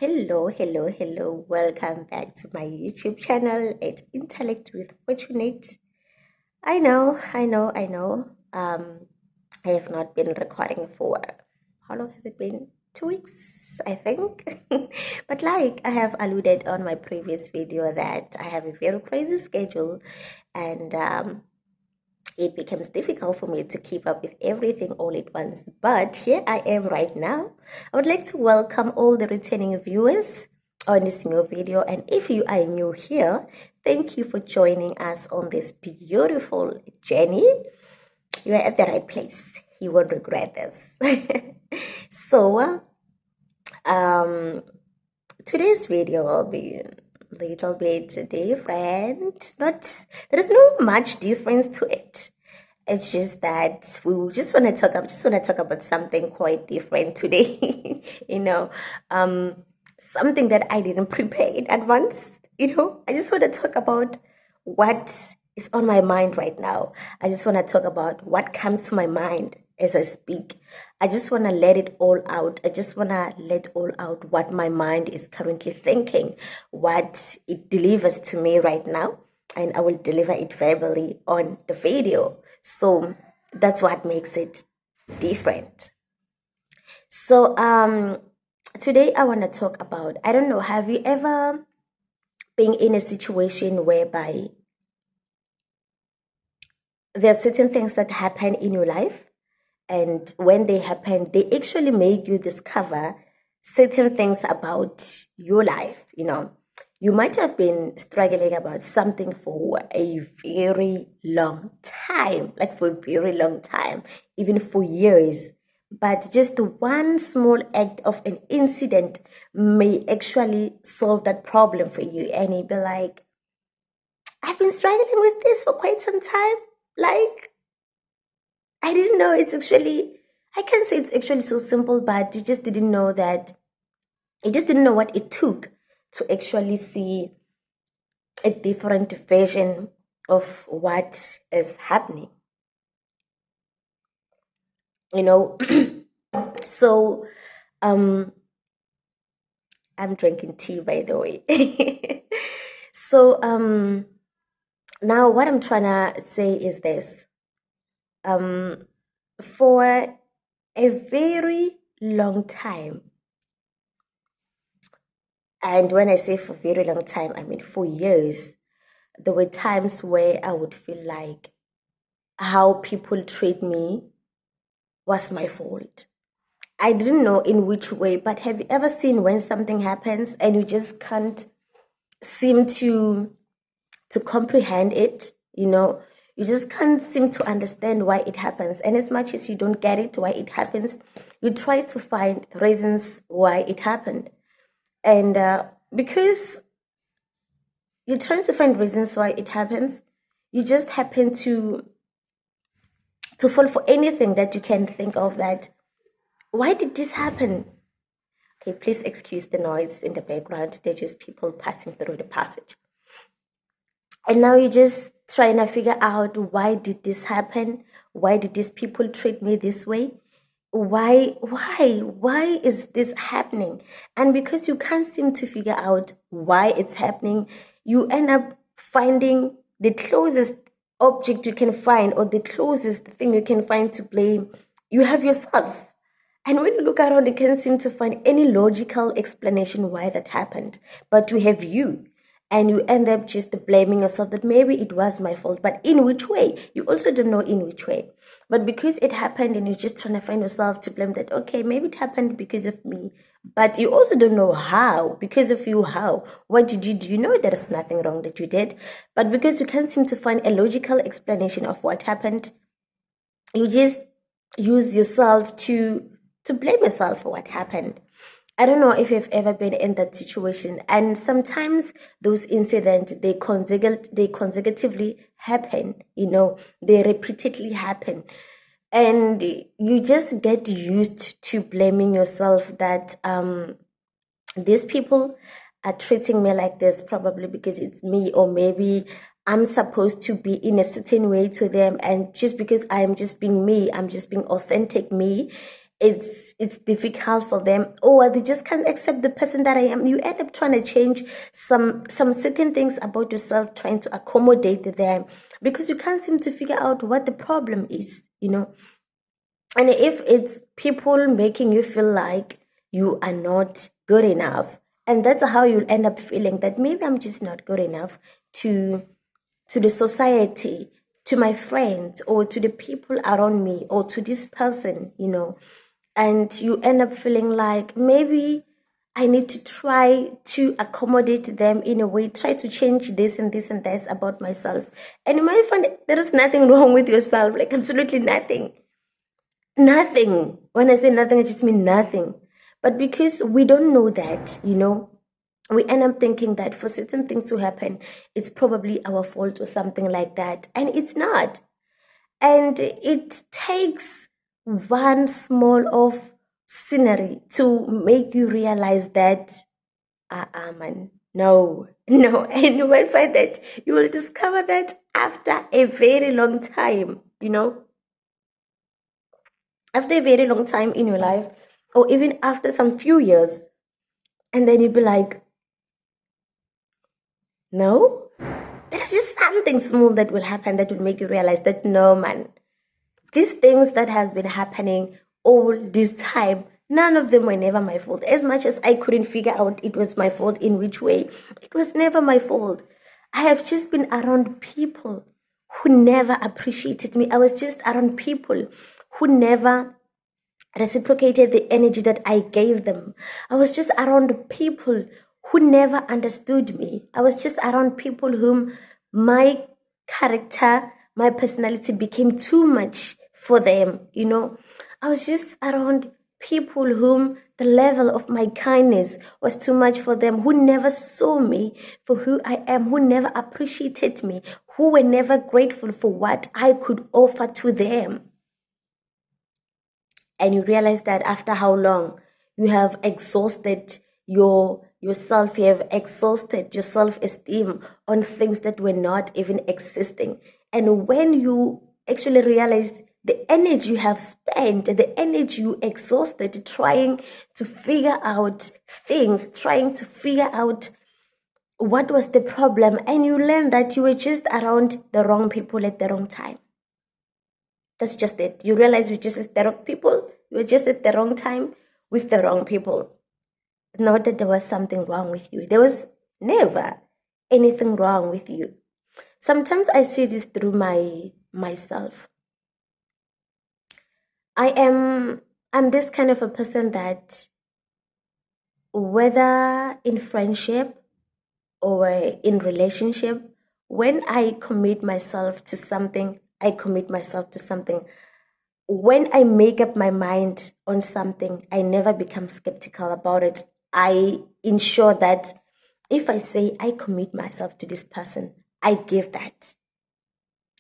Hello. Welcome back to my YouTube channel. It's Intellect with Fortunate. I know. I have not been recording for how long has it been? 2 weeks, I think. But like I have alluded on my previous video that I have a very crazy schedule and it becomes difficult for me to keep up with everything all at once. But here I am right now. I would like to welcome all the returning viewers on this new video. And if you are new here, thank you for joining us on this beautiful journey. You are at the right place. You won't regret this. So, today's video will be a little bit different. Not there is no much difference to it. It's just that we just want to talk. I just want to talk about something quite different today. Something that I didn't prepare in advance. I just want to talk about what is on my mind right now. I just want to talk about what comes to my mind as I speak. I just want to let it all out. I just want to let all out what my mind is currently thinking, what it delivers to me right now, and I will deliver it verbally on the video. So that's what makes it different. So today I want to talk about, I don't know, have you ever been in a situation whereby there are certain things that happen in your life, and when they happen, they actually make you discover certain things about your life. You might have been struggling about something for a very long time, even for years. But just one small act of an incident may actually solve that problem for you. And you'd be like, I've been struggling with this for quite some time. I didn't know I can't say it's actually so simple, but you just didn't know what it took to actually see a different version of what is happening. So I'm drinking tea, by the way. So now what I'm trying to say is this. For a very long time, and when I say for a very long time, I mean for years, there were times where I would feel like how people treat me was my fault. I didn't know in which way, but have you ever seen when something happens and you just can't seem to comprehend it? You just can't seem to understand why it happens. And as much as you don't get it, why it happens, you try to find reasons why it happened. And because you're trying to find reasons why it happens, you just happen to fall for anything that you can think of that, why did this happen? Okay, please excuse the noise in the background. They're just people passing through the passage. And now you're just trying to figure out, why did this happen? Why did these people treat me this way? Why is this happening? And because you can't seem to figure out why it's happening, you end up finding the closest object you can find, or the closest thing you can find to blame. You have yourself. And when you look around, you can't seem to find any logical explanation why that happened. But you have you. And you end up just blaming yourself that maybe it was my fault. But in which way? You also don't know in which way. But because it happened and you're just trying to find yourself to blame that, okay, maybe it happened because of me. But you also don't know how. Because of you, how? What did you do? You know there is nothing wrong that you did. But because you can't seem to find a logical explanation of what happened, you just use yourself to blame yourself for what happened. I don't know if you've ever been in that situation, and sometimes those incidents, they consecutively happen, they repeatedly happen, and you just get used to blaming yourself that these people are treating me like this probably because it's me, or maybe I'm supposed to be in a certain way to them, and just because I'm just being me, I'm just being authentic me, it's difficult for them, or they just can't accept the person that I am. You end up trying to change some certain things about yourself, trying to accommodate them, because you can't seem to figure out what the problem is, And if it's people making you feel like you are not good enough, and that's how you'll end up feeling, that maybe I'm just not good enough to the society, to my friends, or to the people around me, or to this person, and you end up feeling like maybe I need to try to accommodate them in a way, try to change this and this and this about myself. And you might find there is nothing wrong with yourself, like absolutely nothing. Nothing. When I say nothing, I just mean nothing. But because we don't know that, we end up thinking that for certain things to happen, it's probably our fault or something like that. And it's not. And it takes one small of scenery to make you realize that, man, no. And you might find that you will discover that after a very long time, after a very long time in your life, or even after some few years, and then you'd be like, no, there's just something small that will happen that will make you realize that, no, man, these things that has been happening all this time, none of them were never my fault. As much as I couldn't figure out it was my fault in which way, it was never my fault. I have just been around people who never appreciated me. I was just around people who never reciprocated the energy that I gave them. I was just around people who never understood me. I was just around people whom my character, my personality became too much for them, I was just around people whom the level of my kindness was too much for them, who never saw me for who I am, who never appreciated me, who were never grateful for what I could offer to them. And you realize that after how long you have exhausted yourself, you have exhausted your self-esteem on things that were not even existing. And when you actually realize the energy you have spent, the energy you exhausted trying to figure out things, trying to figure out what was the problem, and you learn that you were just around the wrong people at the wrong time. That's just it. You realize you're just the wrong people. You were just at the wrong time with the wrong people. Not that there was something wrong with you. There was never anything wrong with you. Sometimes I see this through myself. I'm this kind of a person that, whether in friendship or in relationship, when I commit myself to something, I commit myself to something. When I make up my mind on something, I never become skeptical about it. I ensure that if I say I commit myself to this person, I give that.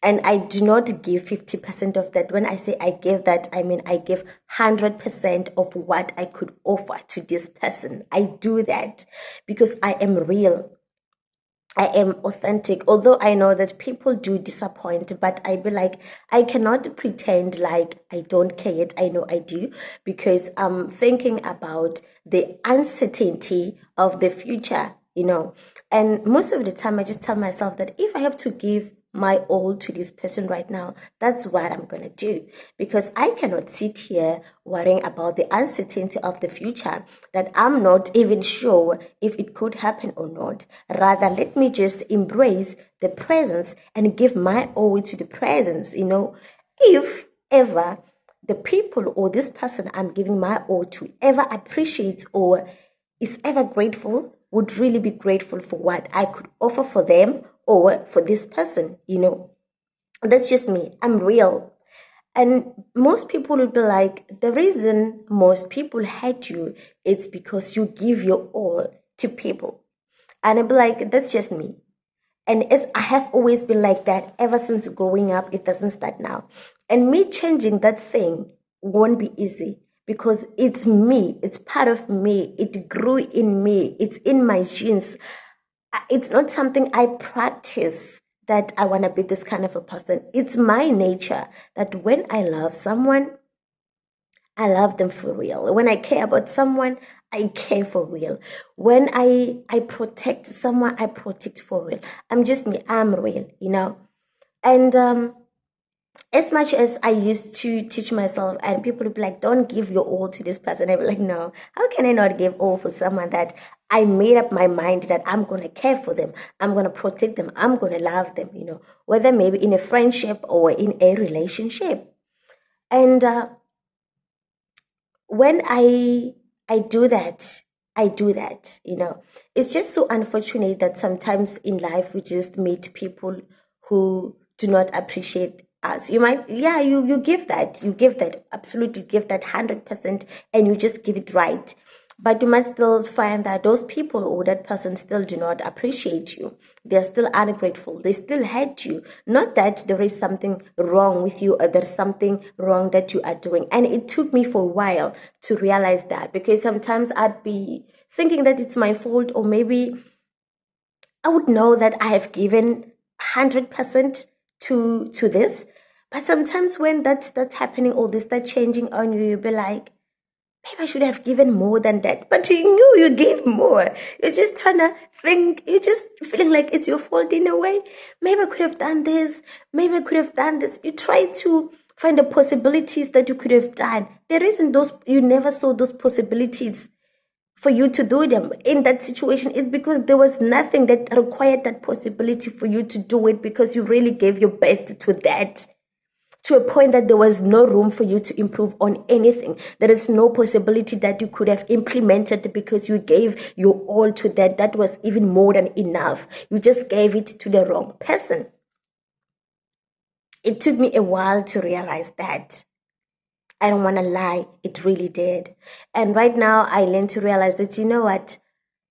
And I do not give 50% of that. When I say I give that, I mean I give 100% of what I could offer to this person. I do that because I am real. I am authentic, although I know that people do disappoint, but I be like, I cannot pretend like I don't care yet. I know I do, because I'm thinking about the uncertainty of the future, and most of the time I just tell myself that if I have to give my all to this person right now, that's what I'm going to do, because I cannot sit here worrying about the uncertainty of the future that I'm not even sure if it could happen or not. Rather, let me just embrace the presence and give my all to the presence. If ever the people or this person I'm giving my all to ever appreciates or is ever grateful, would really be grateful for what I could offer for them or for this person, That's just me. I'm real. And most people will be like, the reason most people hate you is because you give your all to people. And I'll be like, that's just me. And as I have always been like that ever since growing up, it doesn't start now. And me changing that thing won't be easy, because it's me, it's part of me, it grew in me, it's in my genes. It's not something I practice that I want to be this kind of a person. It's my nature that when I love someone, I love them for real. When I care about someone, I care for real. When I protect someone, I protect for real. I'm just me, I'm real, And as much as I used to teach myself, and people would be like, don't give your all to this person. I'd be like, no, how can I not give all for someone that I made up my mind that I'm going to care for them, I'm going to protect them, I'm going to love them, whether maybe in a friendship or in a relationship. And when I do that, I do that. It's just so unfortunate that sometimes in life we just meet people who do not appreciate us. You might, yeah, you give that, absolutely give that 100%, and you just give it right. But you might still find that those people or that person still do not appreciate you. They're still ungrateful. They still hate you. Not that there is something wrong with you or there's something wrong that you are doing. And it took me for a while to realize that, because sometimes I'd be thinking that it's my fault, or maybe I would know that I have given 100% to this. But sometimes when that's happening, or they start changing on you, you'll be like, maybe I should have given more than that. But you knew you gave more. You're just trying to think, you're just feeling like it's your fault in a way. Maybe I could have done this. Maybe I could have done this. You try to find the possibilities that you could have done. There isn't those, you never saw those possibilities for you to do them in that situation. It's because there was nothing that required that possibility for you to do it, because you really gave your best to that, to a point that there was no room for you to improve on anything. There is no possibility that you could have implemented, because you gave your all to that. That was even more than enough. You just gave it to the wrong person. It took me a while to realize that. I don't want to lie, it really did. And right now I learned to realize that, you know what?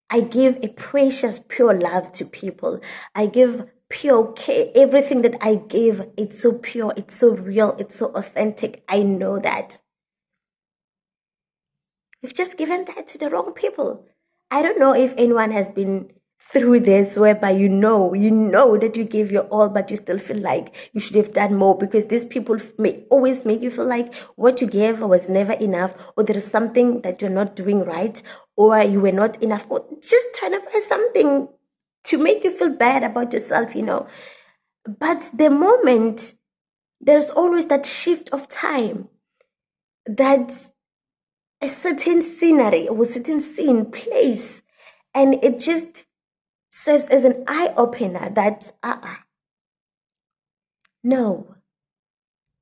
I give a precious, pure love to people. I give pure care. Everything that I give, it's so pure, it's so real, it's so authentic. I know that. We've just given that to the wrong people. I don't know if anyone has been through this, whereby you know that you gave your all, but you still feel like you should have done more, because these people may always make you feel like what you gave was never enough, or there is something that you're not doing right, or you were not enough, or just trying to find something to make you feel bad about yourself, But the moment there's always that shift of time, that a certain scenery or a certain scene place, and it just serves as an eye opener that no,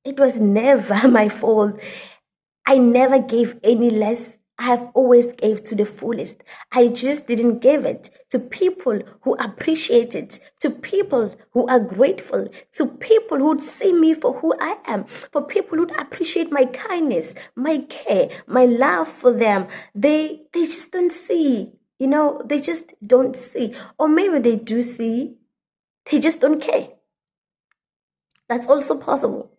it was never my fault. I never gave any less. I have always gave to the fullest. I just didn't give it to people who appreciate it, to people who are grateful, to people who would see me for who I am, for people who would appreciate my kindness, my care, my love for them. They just don't see, they just don't see. Or maybe they do see, they just don't care. That's also possible.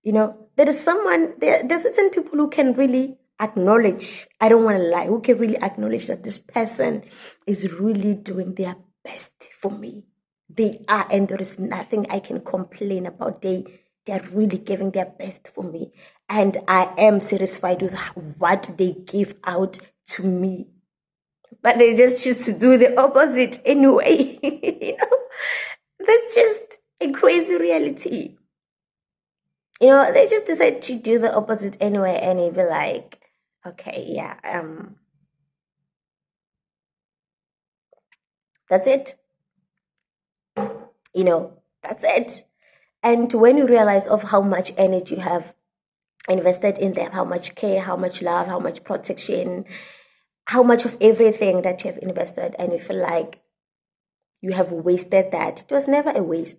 There is there's certain people who can really acknowledge, I don't want to lie, who can really acknowledge that this person is really doing their best for me. They are, and there is nothing I can complain about. They're really giving their best for me. And I am satisfied with what they give out to me. But they just choose to do the opposite anyway. That's just a crazy reality. They just decide to do the opposite anyway, and you'd be like, okay, yeah, that's it. That's it. And when you realize of how much energy you have invested in them, how much care, how much love, how much protection, how much of everything that you have invested, and you feel like you have wasted that, it was never a waste.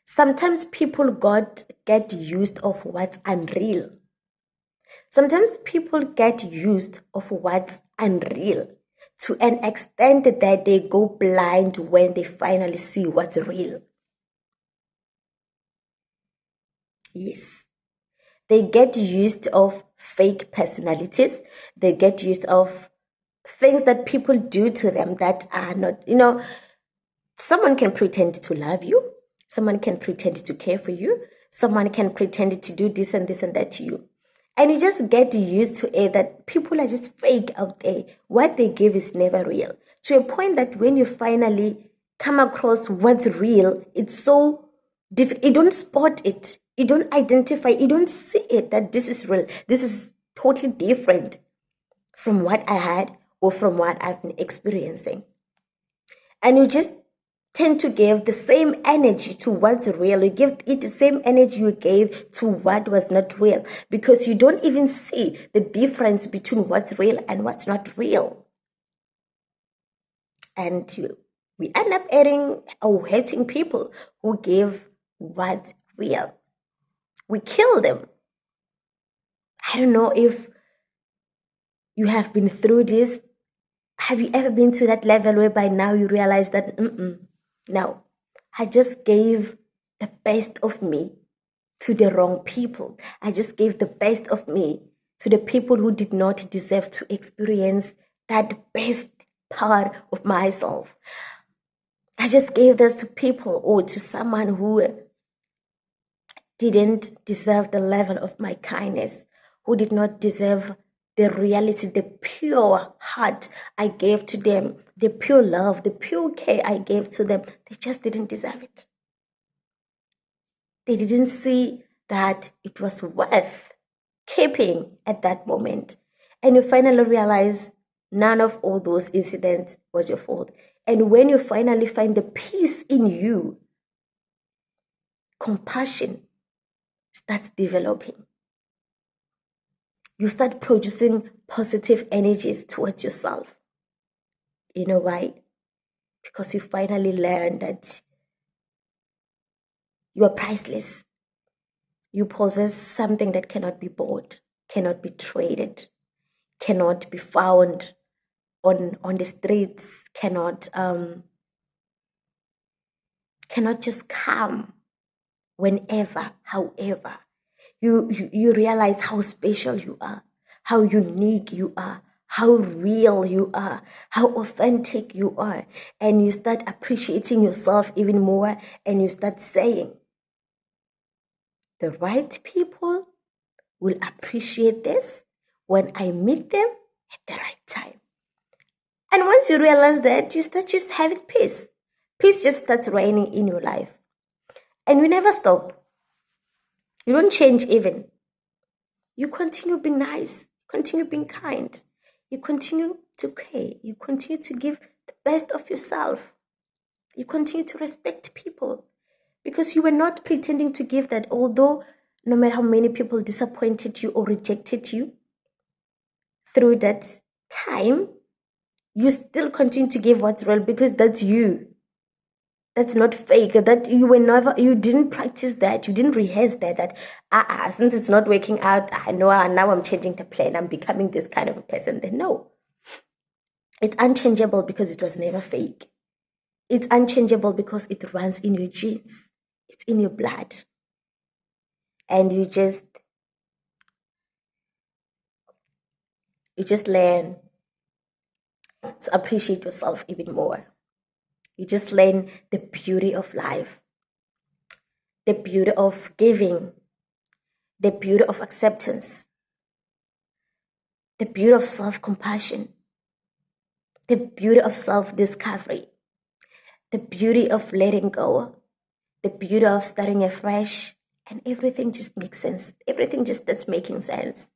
Sometimes people get used of what's unreal. Sometimes people get used of what's unreal to an extent that they go blind when they finally see what's real. Yes. They get used of fake personalities. They get used of things that people do to them that are not, someone can pretend to love you. Someone can pretend to care for you. Someone can pretend to do this and this and that to you. And you just get used to it that people are just fake out there. What they give is never real. To a point that when you finally come across what's real, it's so difficult. You don't spot it. You don't identify. You don't see it that this is real. This is totally different from what I had or from what I've been experiencing. And you just tend to give the same energy to what's real. You give it the same energy you gave to what was not real, because you don't even see the difference between what's real and what's not real. And we end up hurting people who give what's real. We kill them. I don't know if you have been through this. Have you ever been to that level where by now you realize that, no, I just gave the best of me to the wrong people. I just gave the best of me to the people who did not deserve to experience that best part of myself. I just gave this to people or to someone who didn't deserve the level of my kindness, who did not deserve the reality, the pure heart I gave to them, the pure love, the pure care I gave to them. They just didn't deserve it. They didn't see that it was worth keeping at that moment. And you finally realize none of all those incidents was your fault. And when you finally find the peace in you, compassion starts developing. You start producing positive energies towards yourself. You know why? Because you finally learn that you are priceless. You possess something that cannot be bought, cannot be traded, cannot be found on the streets, cannot just come whenever, however. You realize how special you are, how unique you are, how real you are, how authentic you are. And you start appreciating yourself even more, and you start saying, the right people will appreciate this when I meet them at the right time. And once you realize that, you start just having peace. Peace just starts reigning in your life. And you never stop. You don't change even. You continue being nice, continue being kind. You continue to care. You continue to give the best of yourself. You continue to respect people, because you were not pretending to give that, although no matter how many people disappointed you or rejected you through that time, you still continue to give what's real, because that's you. That's not fake. That you didn't practice that. You didn't rehearse that since it's not working out, I know now I'm changing the plan. I'm becoming this kind of a person. Then no. It's unchangeable because it was never fake. It's unchangeable because it runs in your genes. It's in your blood. And you just learn to appreciate yourself even more. You just learn the beauty of life, the beauty of giving, the beauty of acceptance, the beauty of self-compassion, the beauty of self-discovery, the beauty of letting go, the beauty of starting afresh, and everything just makes sense. Everything just starts making sense.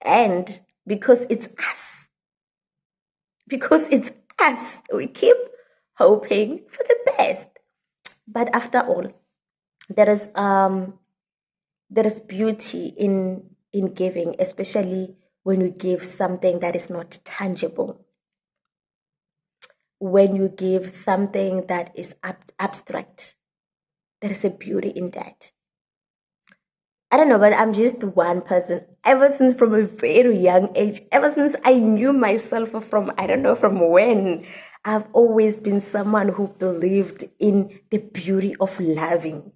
And because it's us, we keep hoping for the best. But after all, there is beauty in giving, especially when you give something that is not tangible. When you give something that is abstract, there is a beauty in that. I don't know, but I'm just one person. Ever since from a very young age, ever since I knew myself from, I don't know from when, I've always been someone who believed in the beauty of loving.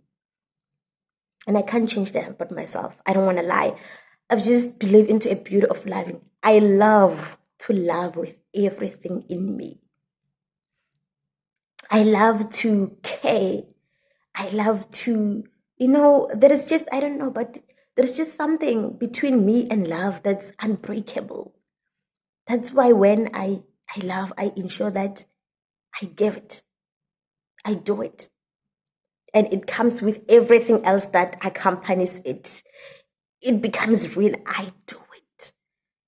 And I can't change that about myself. I don't want to lie. I've just believed into a beauty of loving. I love to love with everything in me. I love to care. I love to There is just, I don't know, but there's just something between me and love that's unbreakable. That's why when I love, I ensure that I give it, I do it. And it comes with everything else that accompanies it. It becomes real. I do it.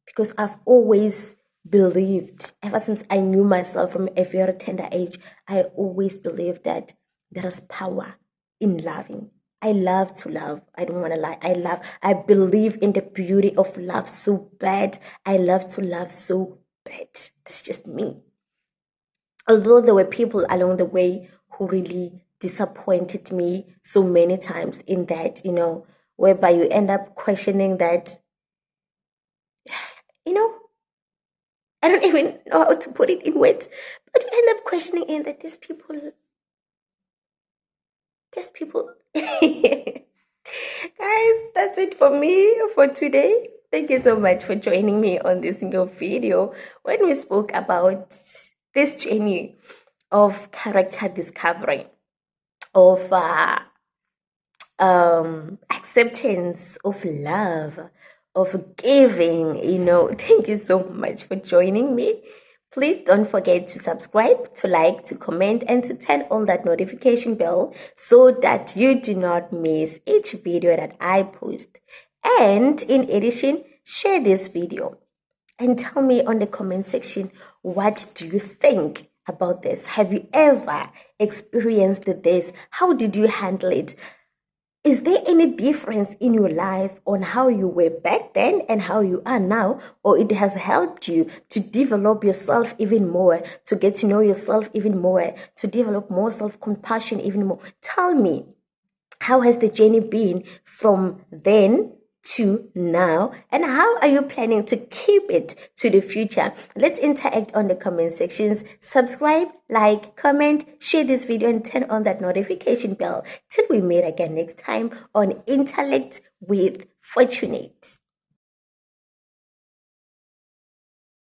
Because I've always believed, ever since I knew myself from a very tender age, I always believed that there is power in loving. I love to love. I don't want to lie. I believe in the beauty of love so bad. I love to love so bad. That's just me. Although there were people along the way who really disappointed me so many times in that, whereby you end up questioning that, you know, I don't even know how to put it in words, but you end up questioning in that these people. Guys, that's it for me for today. Thank you so much for joining me on this new video when we spoke about this journey of character discovery, of acceptance, of love, of giving. Thank you so much for joining me. Please don't forget to subscribe, to like, to comment, and to turn on that notification bell so that you do not miss each video that I post. And in addition, share this video and tell me on the comment section, what do you think about this? Have you ever experienced this? How did you handle it? Is there any difference in your life on how you were back then and how you are now? Or it has helped you to develop yourself even more, to get to know yourself even more, to develop more self-compassion even more? Tell me, how has the journey been from then to now, and how are you planning to keep it to the future? Let's interact on the comment sections. Subscribe, like, comment, share this video, and turn on that notification bell till we meet again next time on Intellect with Fortunate.